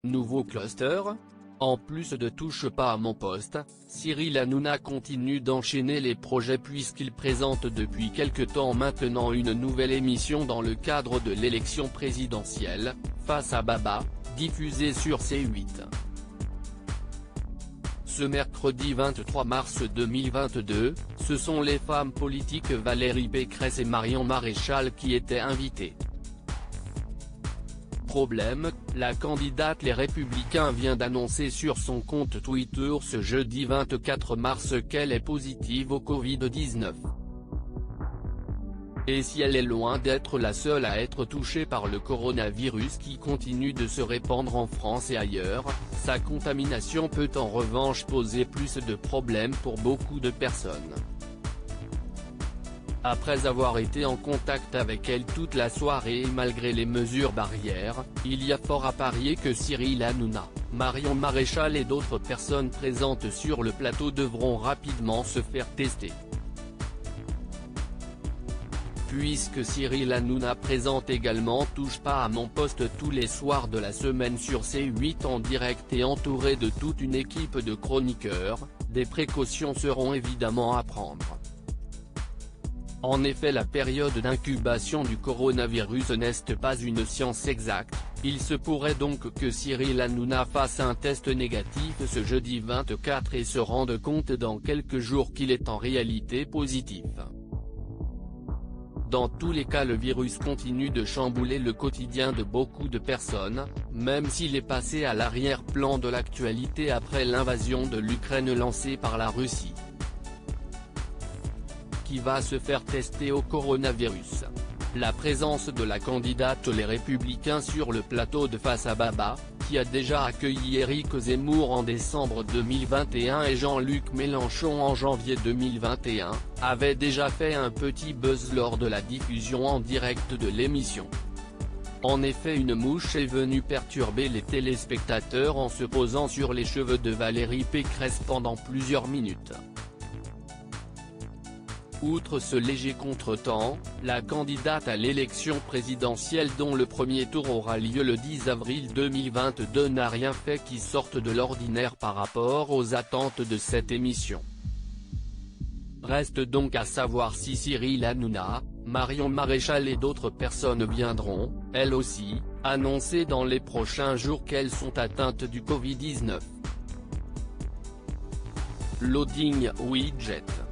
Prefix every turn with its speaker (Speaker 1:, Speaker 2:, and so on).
Speaker 1: Nouveau cluster? En plus de Touche pas à mon poste, Cyril Hanouna continue d'enchaîner les projets puisqu'il présente depuis quelque temps maintenant une nouvelle émission dans le cadre de l'élection présidentielle, Face à Baba, diffusée sur C8. Ce mercredi 23 mars 2022, ce sont les femmes politiques Valérie Pécresse et Marion Maréchal qui étaient invitées. Problème, la candidate Les Républicains vient d'annoncer sur son compte Twitter ce jeudi 24 mars qu'elle est positive au Covid-19. Et si elle est loin d'être la seule à être touchée par le coronavirus qui continue de se répandre en France et ailleurs, sa contamination peut en revanche poser plus de problèmes pour beaucoup de personnes. Après avoir été en contact avec elle toute la soirée et malgré les mesures barrières, il y a fort à parier que Cyril Hanouna, Marion Maréchal et d'autres personnes présentes sur le plateau devront rapidement se faire tester. Puisque Cyril Hanouna présente également Touche pas à mon poste tous les soirs de la semaine sur C8 en direct et entouré de toute une équipe de chroniqueurs, des précautions seront évidemment à prendre. En effet, la période d'incubation du coronavirus n'est pas une science exacte, il se pourrait donc que Cyril Hanouna fasse un test négatif ce jeudi 24 et se rende compte dans quelques jours qu'il est en réalité positif. Dans tous les cas, le virus continue de chambouler le quotidien de beaucoup de personnes, même s'il est passé à l'arrière-plan de l'actualité après l'invasion de l'Ukraine lancée par la Russie. Qui va se faire tester au coronavirus? La présence de la candidate Les Républicains sur le plateau de Face à Baba, qui a déjà accueilli Éric Zemmour en décembre 2021 et Jean-Luc Mélenchon en janvier 2021, avait déjà fait un petit buzz lors de la diffusion en direct de l'émission. En effet, une mouche est venue perturber les téléspectateurs en se posant sur les cheveux de Valérie Pécresse pendant plusieurs minutes. Outre ce léger contretemps, la candidate à l'élection présidentielle dont le premier tour aura lieu le 10 avril 2022 n'a rien fait qui sorte de l'ordinaire par rapport aux attentes de cette émission. Reste donc à savoir si Cyril Hanouna, Marion Maréchal et d'autres personnes viendront, elles aussi, annoncer dans les prochains jours qu'elles sont atteintes du Covid-19. Loading widget.